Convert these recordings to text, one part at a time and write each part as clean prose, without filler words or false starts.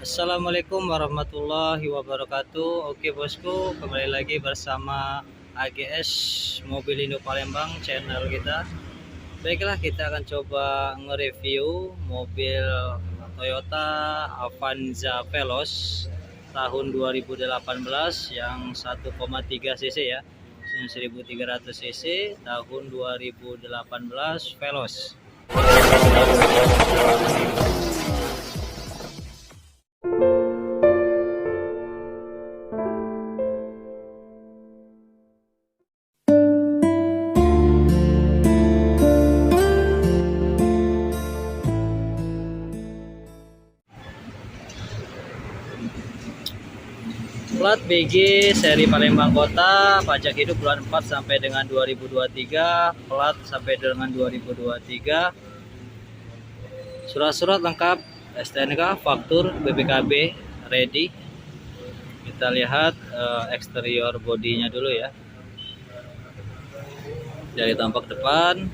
Assalamualaikum warahmatullahi wabarakatuh. Oke bosku, kembali lagi bersama AGS Mobil Indo Palembang channel kita. Baiklah, kita akan coba nge-review mobil Toyota Avanza Veloz tahun 2018 yang 1,3 cc ya, 1300 cc tahun 2018 Veloz. Plat BG seri Palembang Kota, pajak hidup bulan 4 sampai dengan 2023, plat sampai dengan 2023, surat-surat lengkap, STNK, faktur, BPKB ready. Kita lihat eksterior bodinya dulu ya. Dari tampak depan,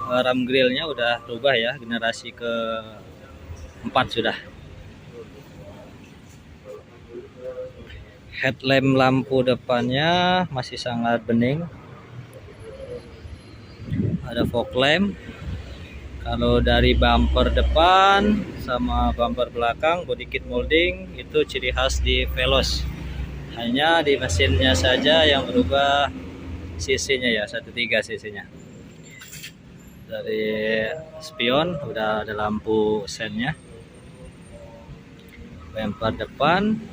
ram grillnya udah berubah ya, generasi ke-4 sudah. Headlamp lampu depannya masih sangat bening. Ada fog lamp. Kalau dari bumper depan sama bumper belakang body kit molding itu ciri khas di Veloz. Hanya di mesinnya saja yang berubah cc-nya ya, 13 cc-nya. Dari spion udah ada lampu sennya. Bumper depan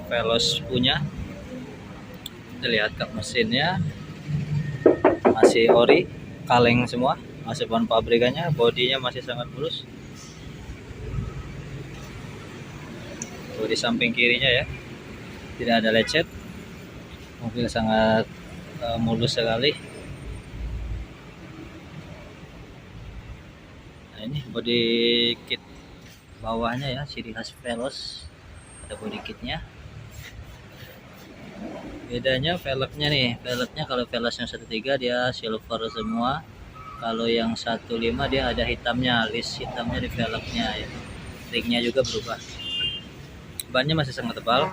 Veloz punya. Kita lihat kap mesinnya masih ori, kaleng semua, masih bahan pabrikannya. Bodinya masih sangat mulus. Tuh, di samping kirinya ya, tidak ada lecet. Mobil sangat mulus sekali. Nah, ini body kit bawahnya ya, ciri khas Veloz. Ada body kitnya. Bedanya velgnya nih, velgnya kalau Veloz yang 13 dia silver semua. Kalau yang 15 dia ada hitamnya, list hitamnya di velgnya ya. Ringnya juga berubah. Bannya masih sangat tebal,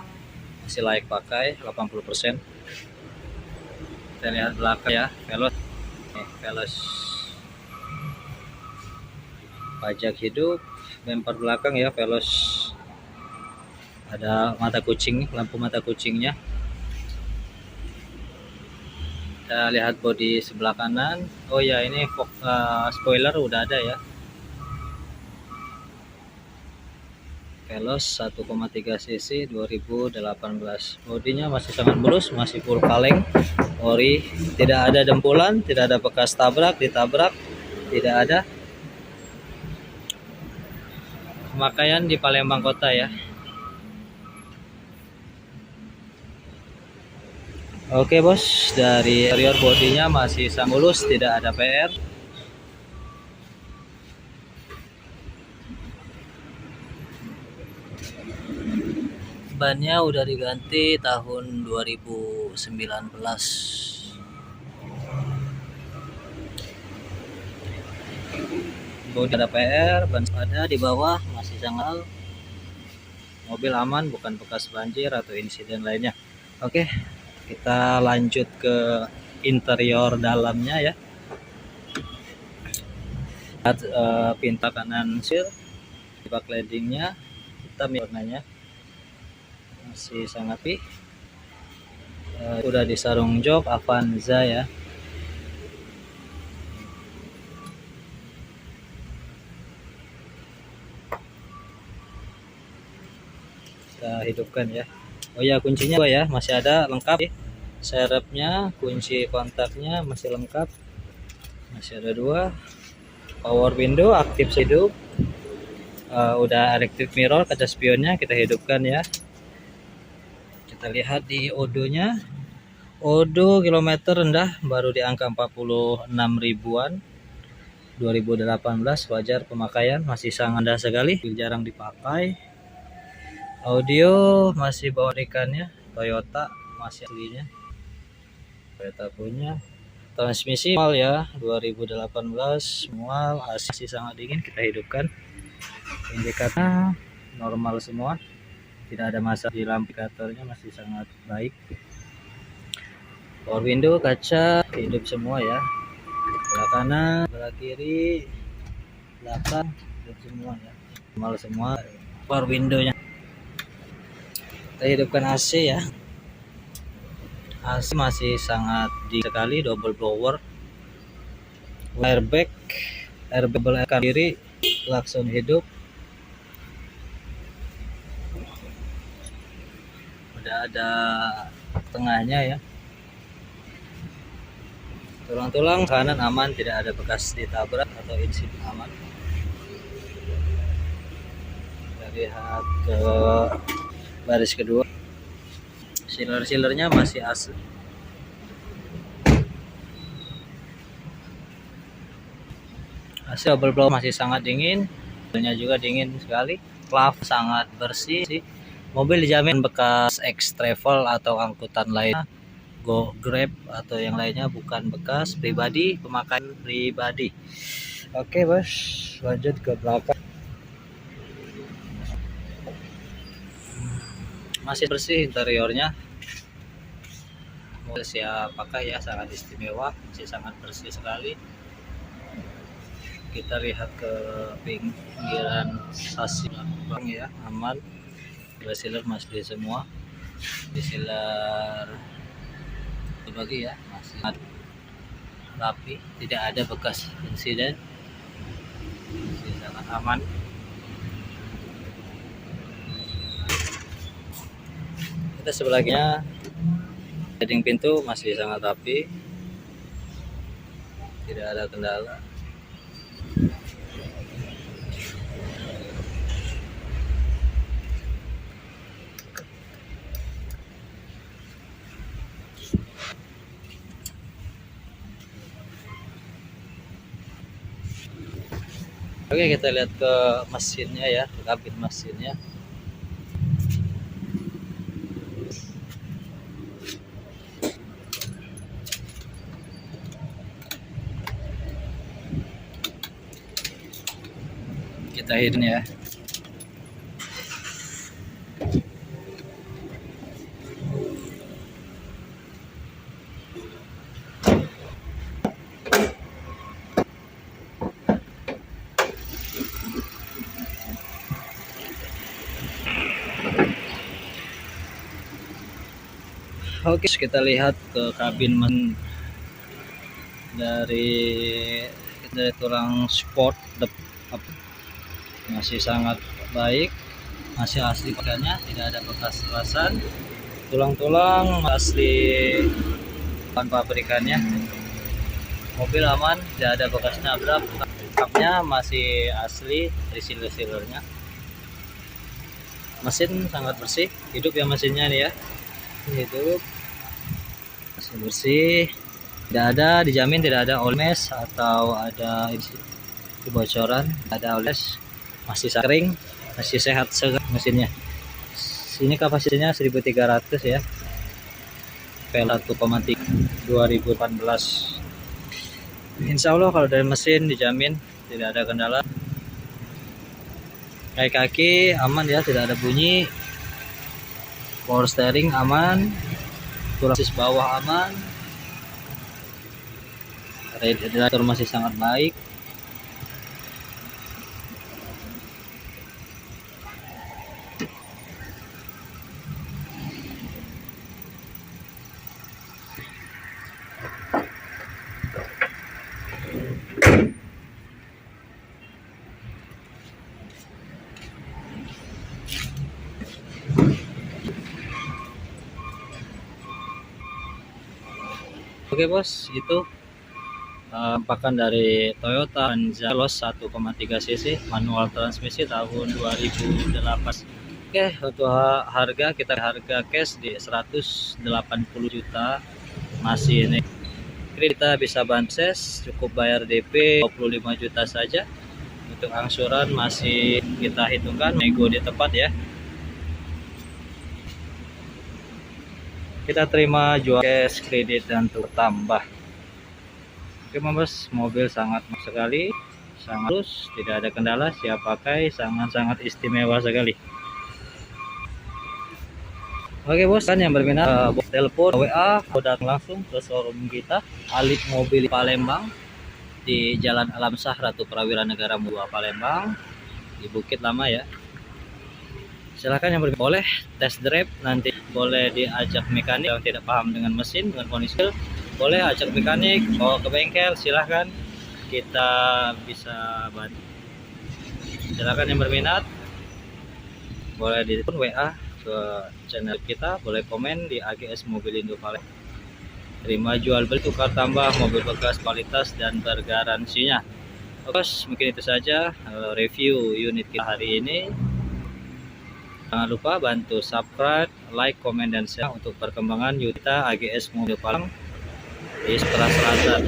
masih layak pakai 80%. Kita lihat belakang ya, Veloz. Veloz pajak hidup, bumper belakang ya Veloz. Ada mata kucing, lampu mata kucingnya. Kita lihat bodi sebelah kanan. Oh ya, ini spoiler udah ada ya. Veloz 1,3 cc 2018. Bodinya masih sangat mulus, masih full kaleng, ori, tidak ada dempulan, tidak ada bekas tabrak, ditabrak, tidak ada. Pemakaian di Palembang Kota ya. Oke bos, dari interior bodinya masih sangat mulus, tidak ada PR. Bannya udah diganti tahun 2019. Bodi ada PR, ban ada di bawah masih sangat. Mobil aman, bukan bekas banjir atau insiden lainnya. Oke, kita lanjut ke interior dalamnya ya. Lihat pintu kanan sir, bak leadingnya hitam warnanya, masih sangat rapi. Udah disarung jok Avanza ya. Kita hidupkan ya. Oh ya, kuncinya ya masih ada lengkap ya. Serepnya, kunci kontaknya masih lengkap, masih ada 2. Power window aktif hidup. Udah electric mirror, kaca spionnya kita hidupkan ya. Kita lihat di odonya. Odo kilometer rendah baru di angka 46 ribuan. 2018, wajar pemakaian, masih sangat rendah sekali, jarang dipakai. Audio masih bawa ikannya, Toyota masih aslinya. Toyota punya. Transmisi manual ya, 2018 manual, AC sangat dingin, kita hidupkan. Indikatornya normal semua, tidak ada masalah di lampu indikatornya, masih sangat baik. Power window, kaca hidup semua ya, sebelah kanan, sebelah kiri, belakang hidup semua ya, normal semua. Power windownya kita hidupkan AC ya. AC masih sangat dingin sekali, double blower, airbag kanan kiri, klakson hidup, udah ada tengahnya ya. Tulang-tulang kanan aman, tidak ada bekas ditabrak atau insiden, aman. Kita lihat ke baris kedua, sealer-sealernya masih asli. AC double blower masih sangat dingin, mobilnya juga dingin sekali. Klaf sangat bersih sih. Mobil dijamin bekas X Travel atau angkutan lain, Go Grab atau yang lainnya, bukan bekas pribadi, pemakaian pribadi. Oke bos, lanjut ke belakang. Masih bersih interiornya, mobil siap pakai ya, sangat istimewa, masih sangat bersih sekali. Kita lihat ke pinggiran sasi belakang ya, aman. Sealer masih semua, sealer bagi ya, masih rapi, tidak ada bekas insiden, masih sangat aman. Kita sebelahnya, heading pintu masih sangat rapi, tidak ada kendala. Oke, kita lihat ke mesinnya ya, ke kabin mesinnya. Kita hidden ya. Oke, kita lihat ke kabin dari tulang sport, masih sangat baik, masih asli kodanya, tidak ada bekas kerasan. Tulang-tulang asli bahan pabrikannya, mobil aman, tidak ada bekas nabrak. Kapnya masih asli dari sealer-sealernya. Mesin sangat bersih, hidup ya mesinnya nih ya, hidup masih bersih, tidak ada, dijamin tidak ada oles atau ada kebocoran, tidak ada oles, masih kering, masih sehat segar mesinnya. Sini kapasitasnya 1300 ya, P1,3 2018. Insya Allah kalau dari mesin dijamin tidak ada kendala. Kaki aman ya, tidak ada bunyi. Power steering aman, tulang bawah aman, radiator masih sangat baik. Oke bos, itu penampakan dari Toyota Veloz 1,3 cc manual transmisi tahun 2008. Oke, untuk harga, kita harga cash di 180 juta, masih ini kita bisa banses, cukup bayar DP 25 juta saja. Untuk angsuran masih kita hitungkan, nego di tempat ya. Kita terima jual cash, kredit dan tambah. Oke mas, mobil sangat sekali, sangat terus, tidak ada kendala, siap pakai, sangat-sangat istimewa sekali. Oke bos, kan yang berminat telepon WA atau datang langsung ke showroom kita Alip Mobil Palembang di Jalan Alam Shah Ratu Prawira Negara 2 Palembang di Bukit Lama ya. Silahkan yang boleh test drive, nanti boleh diajak mekanik yang tidak paham dengan mesin, dengan kondisi, boleh ajak mekanik bawa ke bengkel, silahkan, kita bisa bantu. Silahkan yang berminat boleh di WA ke channel kita, boleh komen di AGS Mobil Indo Palembang. Terima jual beli tukar tambah mobil bekas kualitas dan bergaransinya. Oke, mungkin itu saja review unit kita hari ini. Jangan lupa bantu subscribe, like, komen, dan share untuk perkembangan kita AGS Mobil Palembang di Semarang Selatan.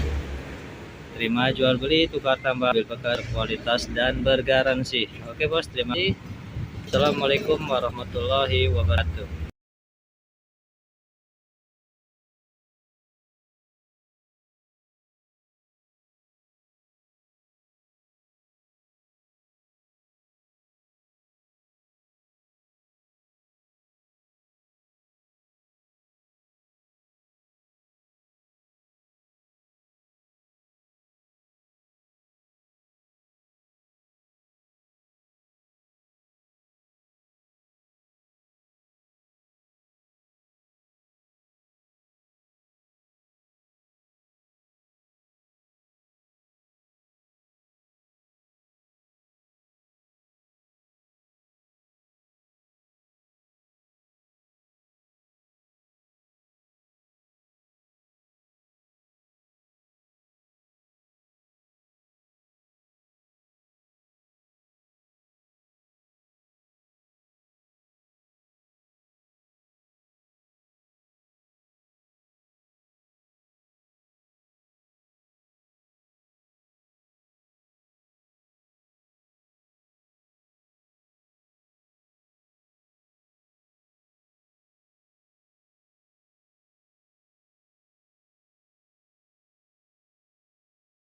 Terima jual beli tukar tambah mobil bekas kualitas dan bergaransi. Oke bos, terima kasih. Assalamualaikum warahmatullahi wabarakatuh.